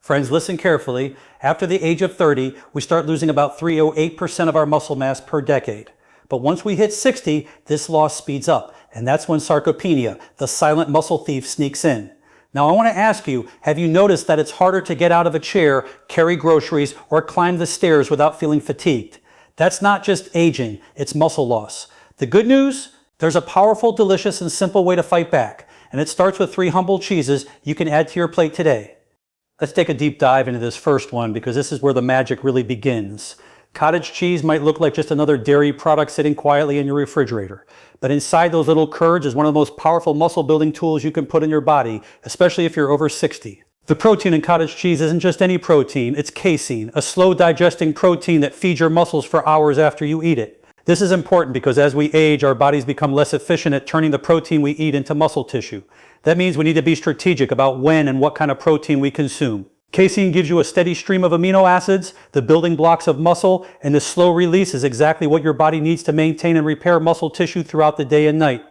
Friends, listen carefully. After the age of 30, we start losing about 308% of our muscle mass per decade. But once we hit 60, this loss speeds up, and that's when sarcopenia, the silent muscle thief, sneaks in. Now I want to ask you, have you noticed that it's harder to get out of a chair, carry groceries, or climb the stairs without feeling fatigued? That's not just aging, it's muscle loss. The good news? There's a powerful, delicious, and simple way to fight back, and it starts with 3 humble cheeses you can add to your plate today. Let's take a deep dive into this first one because this is where the magic really begins. Cottage cheese might look like just another dairy product sitting quietly in your refrigerator, but inside those little curds is one of the most powerful muscle building tools you can put in your body, especially if you're over 60. The protein in cottage cheese isn't just any protein, it's casein, a slow digesting protein that feeds your muscles for hours after you eat it. This is important because as we age, our bodies become less efficient at turning the protein we eat into muscle tissue. That means we need to be strategic about when and what kind of protein we consume. Casein gives you a steady stream of amino acids, the building blocks of muscle, and this slow release is exactly what your body needs to maintain and repair muscle tissue throughout the day and night.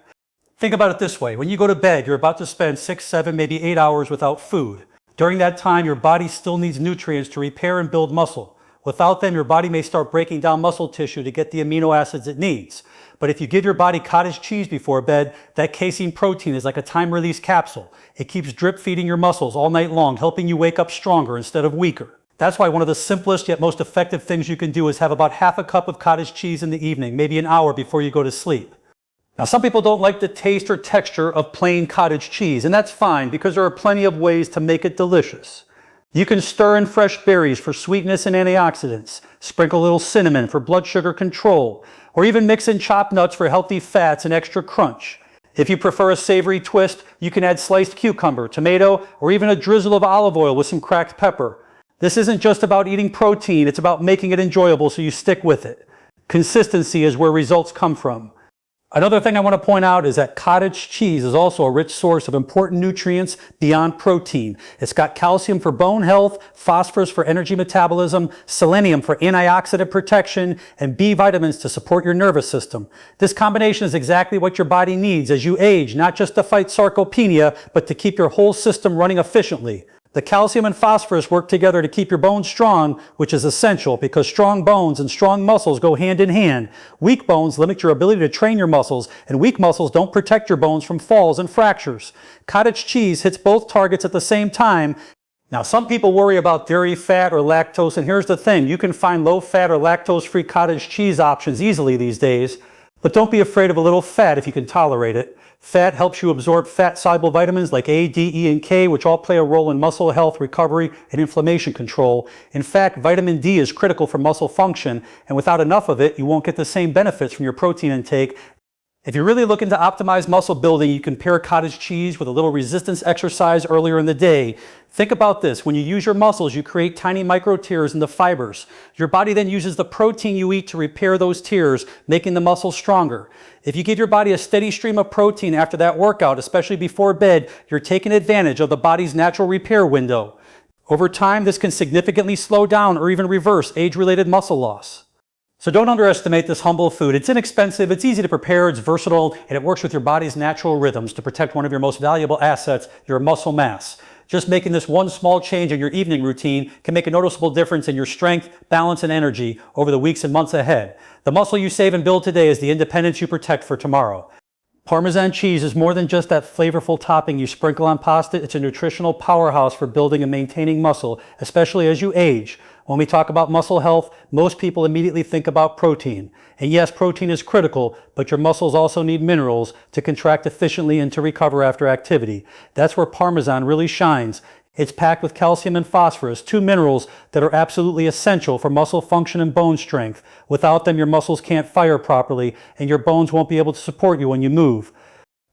Think about it this way. When you go to bed, you're about to spend 6, 7, maybe 8 hours without food. During that time, your body still needs nutrients to repair and build muscle. Without them, your body may start breaking down muscle tissue to get the amino acids it needs. But if you give your body cottage cheese before bed, that casein protein is like a time-release capsule. It keeps drip feeding your muscles all night long, helping you wake up stronger instead of weaker. That's why one of the simplest yet most effective things you can do is have about half a cup of cottage cheese in the evening, maybe an hour before you go to sleep. Now, some people don't like the taste or texture of plain cottage cheese, and that's fine because there are plenty of ways to make it delicious. You can stir in fresh berries for sweetness and antioxidants, sprinkle a little cinnamon for blood sugar control, or even mix in chopped nuts for healthy fats and extra crunch. If you prefer a savory twist, you can add sliced cucumber, tomato, or even a drizzle of olive oil with some cracked pepper. This isn't just about eating protein, it's about making it enjoyable so you stick with it. Consistency is where results come from. Another thing I want to point out is that cottage cheese is also a rich source of important nutrients beyond protein. It's got calcium for bone health, phosphorus for energy metabolism, selenium for antioxidant protection, and B vitamins to support your nervous system. This combination is exactly what your body needs as you age, not just to fight sarcopenia, but to keep your whole system running efficiently. The calcium and phosphorus work together to keep your bones strong, which is essential because strong bones and strong muscles go hand in hand. Weak bones limit your ability to train your muscles, and weak muscles don't protect your bones from falls and fractures. Cottage cheese hits both targets at the same time. Now, some people worry about dairy fat or lactose, and here's the thing. You can find low-fat or lactose-free cottage cheese options easily these days, but don't be afraid of a little fat if you can tolerate it. Fat helps you absorb fat-soluble vitamins like A, D, E, and K, which all play a role in muscle health, recovery, and inflammation control. In fact, vitamin D is critical for muscle function, and without enough of it, you won't get the same benefits from your protein intake. If you're really looking to optimize muscle building, you can pair cottage cheese with a little resistance exercise earlier in the day. Think about this. When you use your muscles, you create tiny micro tears in the fibers. Your body then uses the protein you eat to repair those tears, making the muscle stronger. If you give your body a steady stream of protein after that workout, especially before bed, you're taking advantage of the body's natural repair window. Over time, this can significantly slow down or even reverse age-related muscle loss. So don't underestimate this humble food. It's inexpensive, it's easy to prepare, it's versatile, and it works with your body's natural rhythms to protect one of your most valuable assets, your muscle mass. Just making this one small change in your evening routine can make a noticeable difference in your strength, balance, and energy over the weeks and months ahead. The muscle you save and build today is the independence you protect for tomorrow. Parmesan cheese is more than just that flavorful topping you sprinkle on pasta. It's a nutritional powerhouse for building and maintaining muscle, especially as you age. When we talk about muscle health, most people immediately think about protein. And yes, protein is critical, but your muscles also need minerals to contract efficiently and to recover after activity. That's where Parmesan really shines. It's packed with calcium and phosphorus, 2 minerals that are absolutely essential for muscle function and bone strength. Without them, your muscles can't fire properly, and your bones won't be able to support you when you move.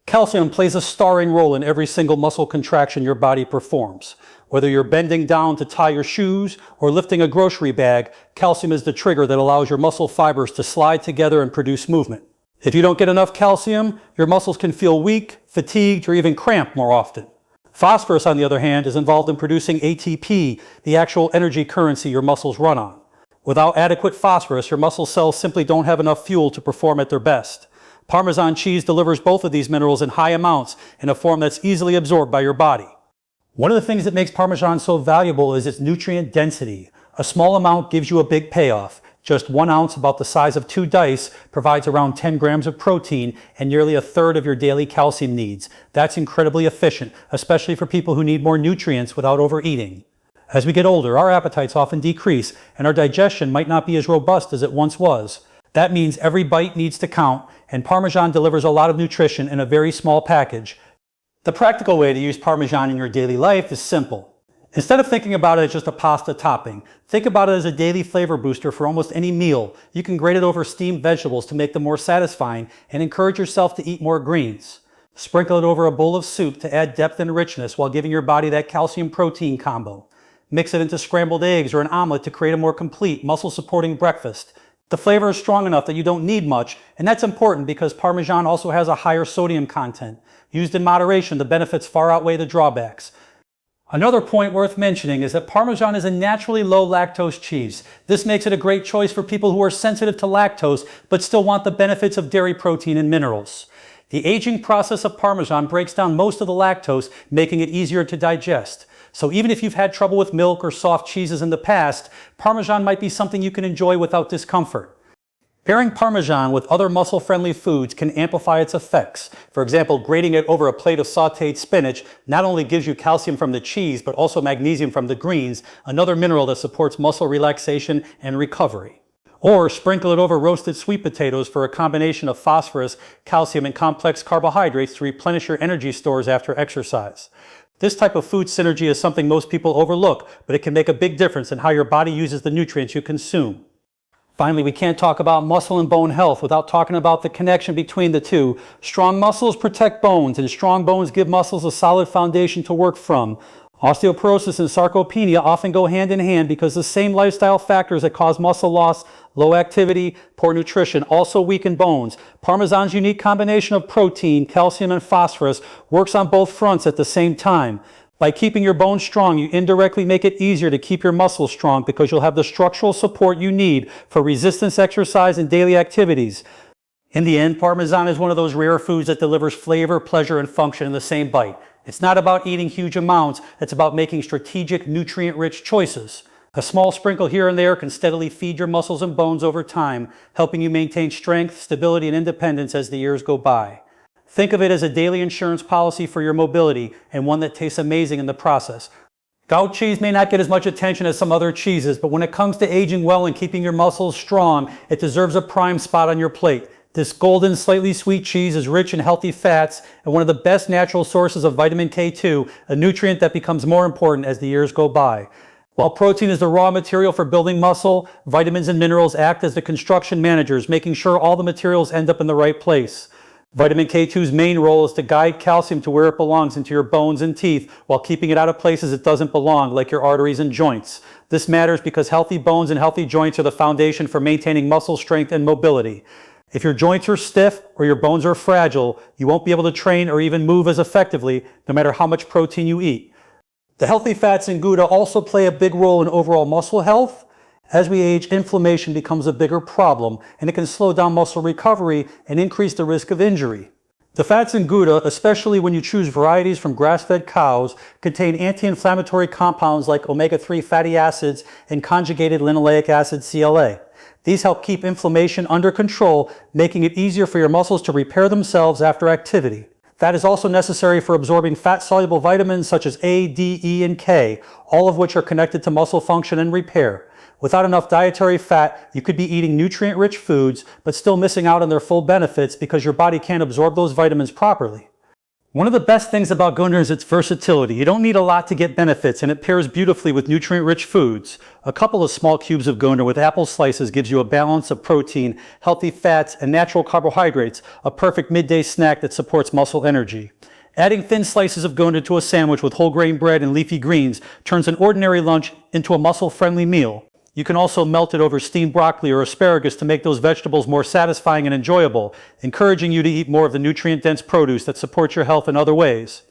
Calcium plays a starring role in every single muscle contraction your body performs. Whether you're bending down to tie your shoes or lifting a grocery bag, calcium is the trigger that allows your muscle fibers to slide together and produce movement. If you don't get enough calcium, your muscles can feel weak, fatigued, or even cramped more often. Phosphorus, on the other hand, is involved in producing ATP, the actual energy currency your muscles run on. Without adequate phosphorus, your muscle cells simply don't have enough fuel to perform at their best. Parmesan cheese delivers both of these minerals in high amounts in a form that's easily absorbed by your body. One of the things that makes Parmesan so valuable is its nutrient density. A small amount gives you a big payoff. Just 1 ounce, about the size of 2 dice, provides around 10 grams of protein and nearly a third of your daily calcium needs. That's incredibly efficient, especially for people who need more nutrients without overeating. As we get older, our appetites often decrease, and our digestion might not be as robust as it once was. That means every bite needs to count, and Parmesan delivers a lot of nutrition in a very small package. The practical way to use Parmesan in your daily life is simple. Instead of thinking about it as just a pasta topping, think about it as a daily flavor booster for almost any meal. You can grate it over steamed vegetables to make them more satisfying and encourage yourself to eat more greens. Sprinkle it over a bowl of soup to add depth and richness while giving your body that calcium-protein combo. Mix it into scrambled eggs or an omelet to create a more complete, muscle-supporting breakfast. The flavor is strong enough that you don't need much, and that's important because Parmesan also has a higher sodium content. Used in moderation, the benefits far outweigh the drawbacks. Another point worth mentioning is that Parmesan is a naturally low lactose cheese. This makes it a great choice for people who are sensitive to lactose but still want the benefits of dairy protein and minerals. The aging process of Parmesan breaks down most of the lactose, making it easier to digest. So even if you've had trouble with milk or soft cheeses in the past, Parmesan might be something you can enjoy without discomfort. Pairing Parmesan with other muscle-friendly foods can amplify its effects. For example, grating it over a plate of sautéed spinach not only gives you calcium from the cheese, but also magnesium from the greens, another mineral that supports muscle relaxation and recovery. Or sprinkle it over roasted sweet potatoes for a combination of phosphorus, calcium, and complex carbohydrates to replenish your energy stores after exercise. This type of food synergy is something most people overlook, but it can make a big difference in how your body uses the nutrients you consume. Finally, we can't talk about muscle and bone health without talking about the connection between the two. Strong muscles protect bones, and strong bones give muscles a solid foundation to work from. Osteoporosis and sarcopenia often go hand in hand because the same lifestyle factors that cause muscle loss, low activity, poor nutrition also weaken bones. Parmesan's unique combination of protein, calcium, and phosphorus works on both fronts at the same time. By keeping your bones strong, you indirectly make it easier to keep your muscles strong because you'll have the structural support you need for resistance exercise and daily activities. In the end, Parmesan is one of those rare foods that delivers flavor, pleasure, and function in the same bite. It's not about eating huge amounts, it's about making strategic, nutrient-rich choices. A small sprinkle here and there can steadily feed your muscles and bones over time, helping you maintain strength, stability, and independence as the years go by. Think of it as a daily insurance policy for your mobility, and one that tastes amazing in the process. Goat cheese may not get as much attention as some other cheeses, but when it comes to aging well and keeping your muscles strong, it deserves a prime spot on your plate. This golden, slightly sweet cheese is rich in healthy fats and one of the best natural sources of vitamin K2, a nutrient that becomes more important as the years go by. While protein is the raw material for building muscle, vitamins and minerals act as the construction managers, making sure all the materials end up in the right place. Vitamin K2's main role is to guide calcium to where it belongs into your bones and teeth while keeping it out of places it doesn't belong, like your arteries and joints. This matters because healthy bones and healthy joints are the foundation for maintaining muscle strength and mobility. If your joints are stiff or your bones are fragile, you won't be able to train or even move as effectively, no matter how much protein you eat. The healthy fats in Gouda also play a big role in overall muscle health. As we age, inflammation becomes a bigger problem, and it can slow down muscle recovery and increase the risk of injury. The fats in Gouda, especially when you choose varieties from grass-fed cows, contain anti-inflammatory compounds like omega-3 fatty acids and conjugated linoleic acid CLA. These help keep inflammation under control, making it easier for your muscles to repair themselves after activity. Fat is also necessary for absorbing fat-soluble vitamins such as A, D, E, and K, all of which are connected to muscle function and repair. Without enough dietary fat, you could be eating nutrient-rich foods, but still missing out on their full benefits because your body can't absorb those vitamins properly. One of the best things about Gouda is its versatility. You don't need a lot to get benefits, and it pairs beautifully with nutrient-rich foods. A couple of small cubes of Gouda with apple slices gives you a balance of protein, healthy fats, and natural carbohydrates, a perfect midday snack that supports muscle energy. Adding thin slices of Gouda to a sandwich with whole grain bread and leafy greens turns an ordinary lunch into a muscle-friendly meal. You can also melt it over steamed broccoli or asparagus to make those vegetables more satisfying and enjoyable, encouraging you to eat more of the nutrient-dense produce that supports your health in other ways.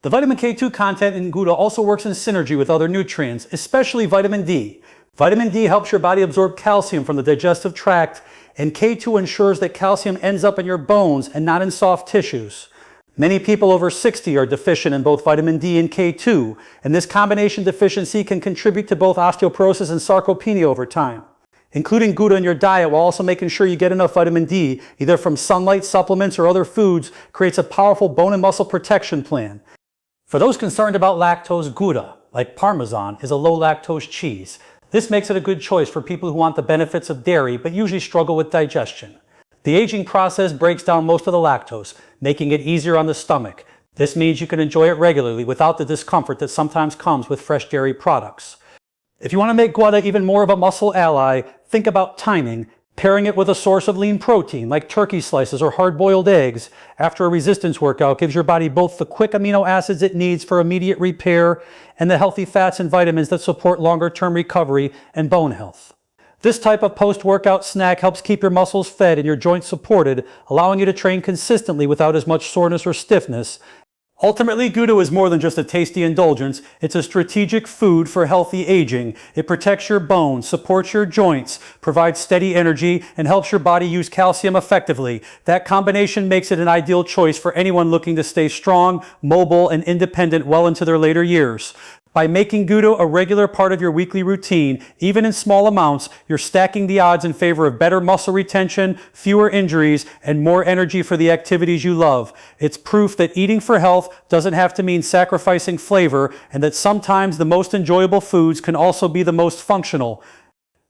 The vitamin K2 content in Gouda also works in synergy with other nutrients, especially vitamin D. Vitamin D helps your body absorb calcium from the digestive tract, and K2 ensures that calcium ends up in your bones and not in soft tissues. Many people over 60 are deficient in both vitamin D and K2, and this combination deficiency can contribute to both osteoporosis and sarcopenia over time. Including Gouda in your diet while also making sure you get enough vitamin D, either from sunlight, supplements, or other foods, creates a powerful bone and muscle protection plan. For those concerned about lactose, Gouda, like Parmesan, is a low-lactose cheese. This makes it a good choice for people who want the benefits of dairy but usually struggle with digestion. The aging process breaks down most of the lactose, making it easier on the stomach. This means you can enjoy it regularly without the discomfort that sometimes comes with fresh dairy products. If you want to make Gouda even more of a muscle ally, think about timing. Pairing it with a source of lean protein like turkey slices or hard-boiled eggs after a resistance workout gives your body both the quick amino acids it needs for immediate repair and the healthy fats and vitamins that support longer-term recovery and bone health. This type of post-workout snack helps keep your muscles fed and your joints supported, allowing you to train consistently without as much soreness or stiffness. Ultimately, Gouda is more than just a tasty indulgence. It's a strategic food for healthy aging. It protects your bones, supports your joints, provides steady energy, and helps your body use calcium effectively. That combination makes it an ideal choice for anyone looking to stay strong, mobile, and independent well into their later years. By making Gouda a regular part of your weekly routine, even in small amounts, you're stacking the odds in favor of better muscle retention, fewer injuries, and more energy for the activities you love. It's proof that eating for health doesn't have to mean sacrificing flavor, and that sometimes the most enjoyable foods can also be the most functional.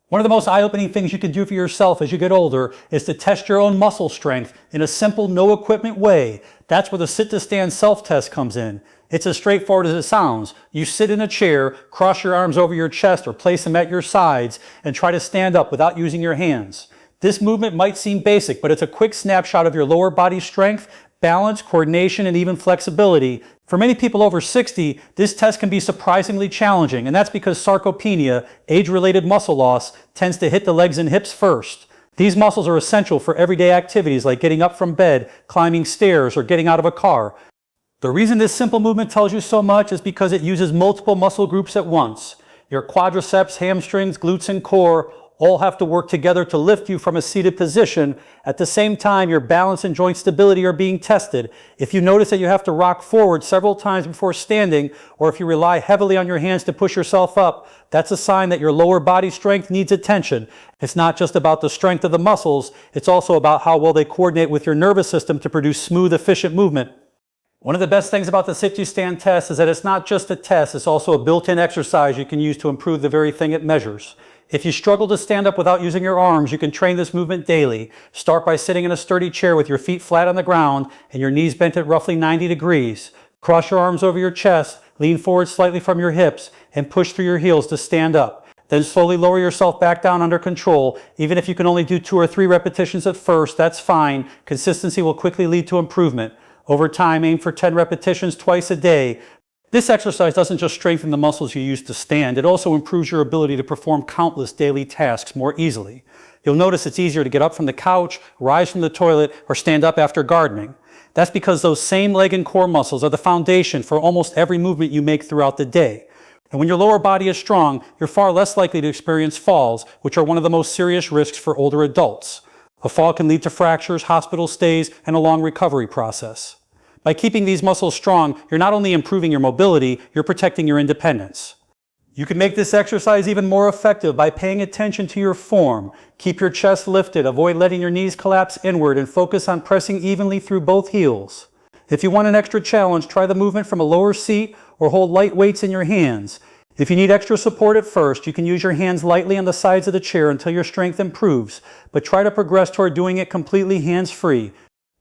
One of the most eye-opening things you can do for yourself as you get older is to test your own muscle strength in a simple, no-equipment way. That's where the sit-to-stand self-test comes in. It's as straightforward as it sounds. You sit in a chair, cross your arms over your chest or place them at your sides, and try to stand up without using your hands. This movement might seem basic, but it's a quick snapshot of your lower body strength, balance, coordination, and even flexibility. For many people over 60, this test can be surprisingly challenging, and that's because sarcopenia, age-related muscle loss, tends to hit the legs and hips first. These muscles are essential for everyday activities like getting up from bed, climbing stairs, or getting out of a car. The reason this simple movement tells you so much is because it uses multiple muscle groups at once. Your quadriceps, hamstrings, glutes, and core all have to work together to lift you from a seated position. At the same time, your balance and joint stability are being tested. If you notice that you have to rock forward several times before standing, or if you rely heavily on your hands to push yourself up, that's a sign that your lower body strength needs attention. It's not just about the strength of the muscles, it's also about how well they coordinate with your nervous system to produce smooth, efficient movement. One of the best things about the sit-to-stand test is that it's not just a test, it's also a built-in exercise you can use to improve the very thing it measures. If you struggle to stand up without using your arms, you can train this movement daily. Start by sitting in a sturdy chair with your feet flat on the ground and your knees bent at roughly 90 degrees. Cross your arms over your chest, lean forward slightly from your hips, and push through your heels to stand up. Then slowly lower yourself back down under control. Even if you can only do 2 or 3 repetitions at first, that's fine. Consistency will quickly lead to improvement. Over time, aim for 10 repetitions twice a day. This exercise doesn't just strengthen the muscles you use to stand, it also improves your ability to perform countless daily tasks more easily. You'll notice it's easier to get up from the couch, rise from the toilet, or stand up after gardening. That's because those same leg and core muscles are the foundation for almost every movement you make throughout the day. And when your lower body is strong, you're far less likely to experience falls, which are one of the most serious risks for older adults. A fall can lead to fractures, hospital stays, and a long recovery process. By keeping these muscles strong, you're not only improving your mobility, you're protecting your independence. You can make this exercise even more effective by paying attention to your form. Keep your chest lifted, avoid letting your knees collapse inward, and focus on pressing evenly through both heels. If you want an extra challenge, try the movement from a lower seat or hold light weights in your hands. If you need extra support at first, you can use your hands lightly on the sides of the chair until your strength improves, but try to progress toward doing it completely hands-free.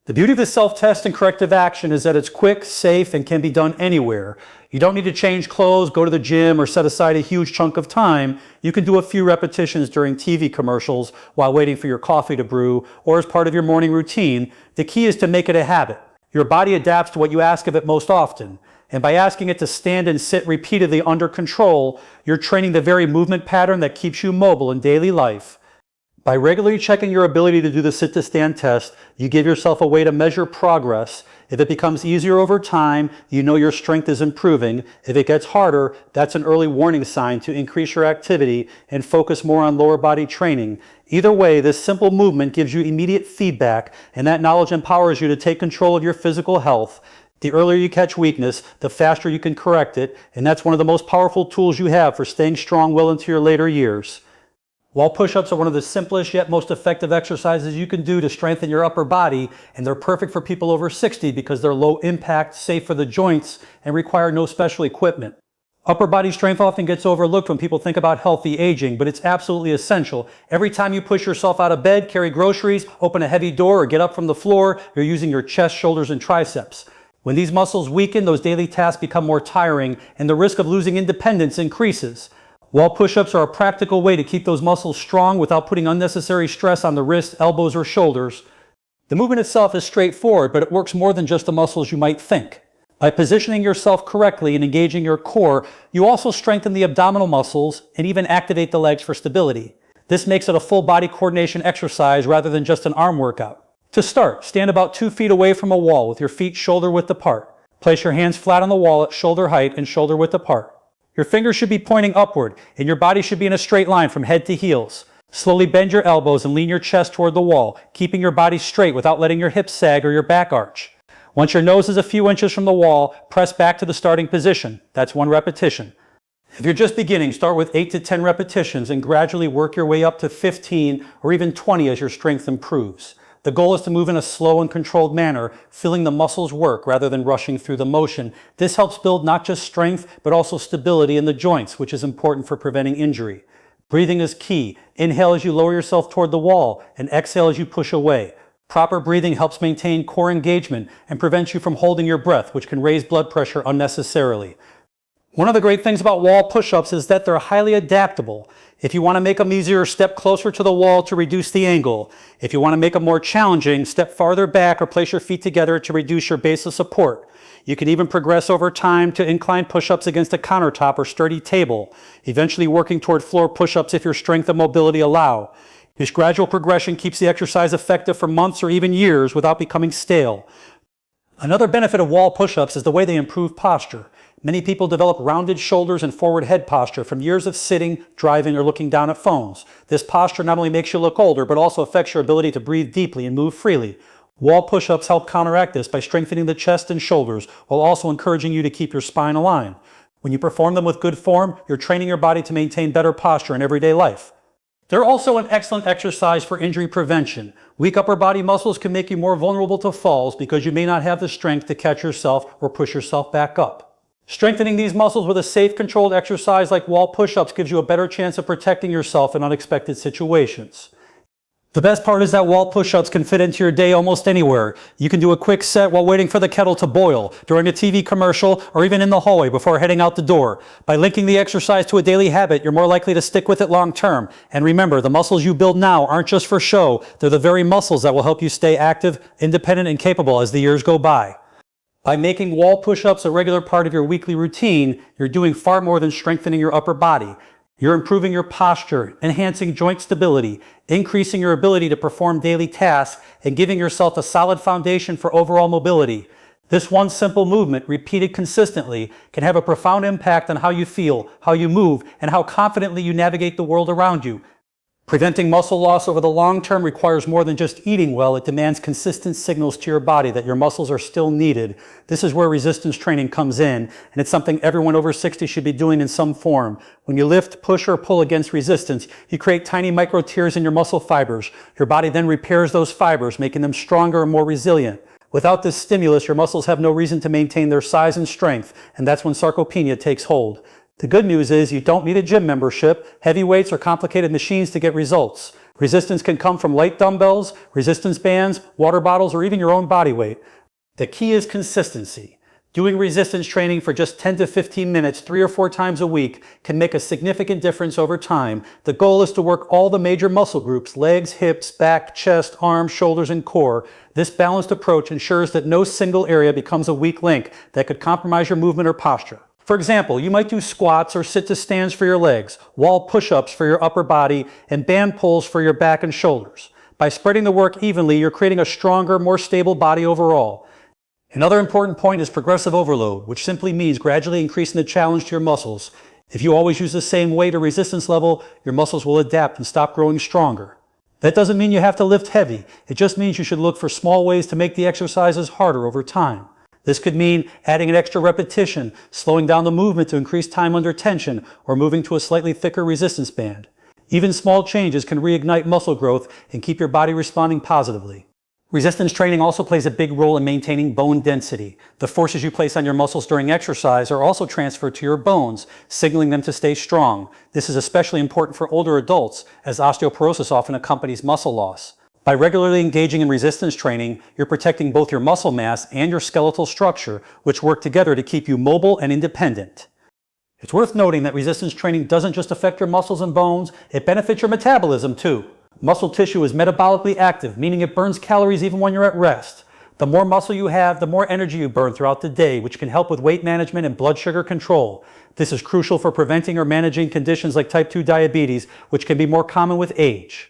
The beauty of this self-test and corrective action is that it's quick, safe, and can be done anywhere. You don't need to change clothes, go to the gym, or set aside a huge chunk of time. You can do a few repetitions during TV commercials while waiting for your coffee to brew, or as part of your morning routine. The key is to make it a habit. Your body adapts to what you ask of it most often. And by asking it to stand and sit repeatedly under control, you're training the very movement pattern that keeps you mobile in daily life. By regularly checking your ability to do the sit-to-stand test, you give yourself a way to measure progress. If it becomes easier over time, you know your strength is improving. If it gets harder, that's an early warning sign to increase your activity and focus more on lower body training. Either way, this simple movement gives you immediate feedback, and that knowledge empowers you to take control of your physical health. The earlier you catch weakness, the faster you can correct it, and that's one of the most powerful tools you have for staying strong well into your later years. Wall push-ups are one of the simplest yet most effective exercises you can do to strengthen your upper body, and they're perfect for people over 60 because they're low impact, safe for the joints, and require no special equipment. Upper body strength often gets overlooked when people think about healthy aging, but it's absolutely essential. Every time you push yourself out of bed, carry groceries, open a heavy door, or get up from the floor, you're using your chest, shoulders, and triceps. When these muscles weaken, those daily tasks become more tiring, and the risk of losing independence increases. Wall push-ups are a practical way to keep those muscles strong without putting unnecessary stress on the wrists, elbows, or shoulders. The movement itself is straightforward, but it works more than just the muscles you might think. By positioning yourself correctly and engaging your core, you also strengthen the abdominal muscles and even activate the legs for stability. This makes it a full body coordination exercise rather than just an arm workout. To start, stand about 2 feet away from a wall with your feet shoulder width apart. Place your hands flat on the wall at shoulder height and shoulder width apart. Your fingers should be pointing upward, and your body should be in a straight line from head to heels. Slowly bend your elbows and lean your chest toward the wall, keeping your body straight without letting your hips sag or your back arch. Once your nose is a few inches from the wall, press back to the starting position. That's 1 repetition. If you're just beginning, start with 8 to 10 repetitions and gradually work your way up to 15 or even 20 as your strength improves. The goal is to move in a slow and controlled manner, feeling the muscles work rather than rushing through the motion. This helps build not just strength, but also stability in the joints, which is important for preventing injury. Breathing is key. Inhale as you lower yourself toward the wall, and exhale as you push away. Proper breathing helps maintain core engagement and prevents you from holding your breath, which can raise blood pressure unnecessarily. One of the great things about wall push-ups is that they're highly adaptable. If you want to make them easier, step closer to the wall to reduce the angle. If you want to make them more challenging, step farther back or place your feet together to reduce your base of support. You can even progress over time to incline push-ups against a countertop or sturdy table, eventually working toward floor push-ups if your strength and mobility allow. This gradual progression keeps the exercise effective for months or even years without becoming stale. Another benefit of wall push-ups is the way they improve posture. Many people develop rounded shoulders and forward head posture from years of sitting, driving, or looking down at phones. This posture not only makes you look older, but also affects your ability to breathe deeply and move freely. Wall push-ups help counteract this by strengthening the chest and shoulders, while also encouraging you to keep your spine aligned. When you perform them with good form, you're training your body to maintain better posture in everyday life. They're also an excellent exercise for injury prevention. Weak upper body muscles can make you more vulnerable to falls because you may not have the strength to catch yourself or push yourself back up. Strengthening these muscles with a safe, controlled exercise like wall push-ups gives you a better chance of protecting yourself in unexpected situations. The best part is that wall push-ups can fit into your day almost anywhere. You can do a quick set while waiting for the kettle to boil, during a TV commercial, or even in the hallway before heading out the door. By linking the exercise to a daily habit, you're more likely to stick with it long term. And remember, the muscles you build now aren't just for show. They're the very muscles that will help you stay active, independent, and capable as the years go by. By making wall push-ups a regular part of your weekly routine, you're doing far more than strengthening your upper body. You're improving your posture, enhancing joint stability, increasing your ability to perform daily tasks, and giving yourself a solid foundation for overall mobility. This one simple movement, repeated consistently, can have a profound impact on how you feel, how you move, and how confidently you navigate the world around you. Preventing muscle loss over the long term requires more than just eating well. It demands consistent signals to your body that your muscles are still needed. This is where resistance training comes in, and it's something everyone over 60 should be doing in some form. When you lift, push, or pull against resistance, you create tiny micro tears in your muscle fibers. Your body then repairs those fibers, making them stronger and more resilient. Without this stimulus, your muscles have no reason to maintain their size and strength, and that's when sarcopenia takes hold. The good news is you don't need a gym membership, heavy weights, or complicated machines to get results. Resistance can come from light dumbbells, resistance bands, water bottles, or even your own body weight. The key is consistency. Doing resistance training for just 10 to 15 minutes 3 or 4 times a week can make a significant difference over time. The goal is to work all the major muscle groups: legs, hips, back, chest, arms, shoulders, and core. This balanced approach ensures that no single area becomes a weak link that could compromise your movement or posture. For example, you might do squats or sit-to-stands for your legs, wall push-ups for your upper body, and band pulls for your back and shoulders. By spreading the work evenly, you're creating a stronger, more stable body overall. Another important point is progressive overload, which simply means gradually increasing the challenge to your muscles. If you always use the same weight or resistance level, your muscles will adapt and stop growing stronger. That doesn't mean you have to lift heavy. It just means you should look for small ways to make the exercises harder over time. This could mean adding an extra repetition, slowing down the movement to increase time under tension, or moving to a slightly thicker resistance band. Even small changes can reignite muscle growth and keep your body responding positively. Resistance training also plays a big role in maintaining bone density. The forces you place on your muscles during exercise are also transferred to your bones, signaling them to stay strong. This is especially important for older adults, as osteoporosis often accompanies muscle loss. By regularly engaging in resistance training, you're protecting both your muscle mass and your skeletal structure, which work together to keep you mobile and independent. It's worth noting that resistance training doesn't just affect your muscles and bones, it benefits your metabolism too. Muscle tissue is metabolically active, meaning it burns calories even when you're at rest. The more muscle you have, the more energy you burn throughout the day, which can help with weight management and blood sugar control. This is crucial for preventing or managing conditions like type 2 diabetes, which can be more common with age.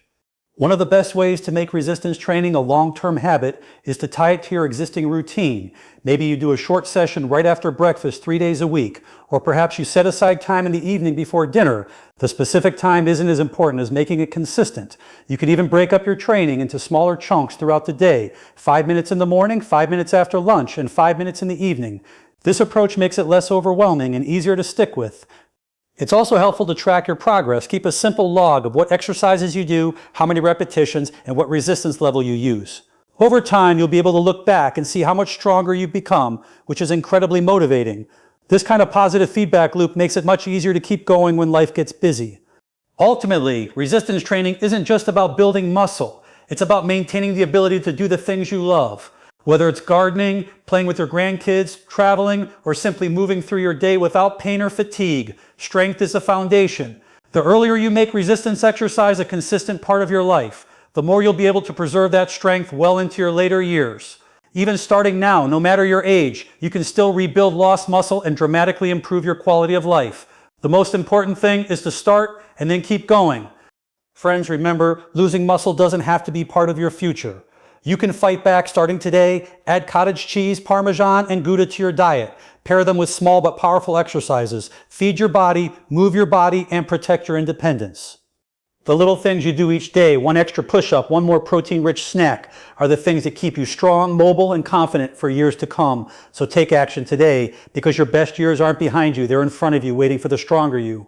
One of the best ways to make resistance training a long-term habit is to tie it to your existing routine. Maybe you do a short session right after breakfast 3 days a week, or perhaps you set aside time in the evening before dinner. The specific time isn't as important as making it consistent. You can even break up your training into smaller chunks throughout the day, 5 minutes in the morning, 5 minutes after lunch, and 5 minutes in the evening. This approach makes it less overwhelming and easier to stick with. It's also helpful to track your progress. Keep a simple log of what exercises you do, how many repetitions, and what resistance level you use. Over time, you'll be able to look back and see how much stronger you've become, which is incredibly motivating. This kind of positive feedback loop makes it much easier to keep going when life gets busy. Ultimately, resistance training isn't just about building muscle. It's about maintaining the ability to do the things you love. Whether it's gardening, playing with your grandkids, traveling, or simply moving through your day without pain or fatigue, strength is the foundation. The earlier you make resistance exercise a consistent part of your life, the more you'll be able to preserve that strength well into your later years. Even starting now, no matter your age, you can still rebuild lost muscle and dramatically improve your quality of life. The most important thing is to start and then keep going. Friends, remember, losing muscle doesn't have to be part of your future. You can fight back starting today. Add cottage cheese, Parmesan, and Gouda to your diet. Pair them with small but powerful exercises. Feed your body, move your body, and protect your independence. The little things you do each day, one extra push-up, one more protein-rich snack, are the things that keep you strong, mobile, and confident for years to come. So take action today, because your best years aren't behind you. They're in front of you, waiting for the stronger you.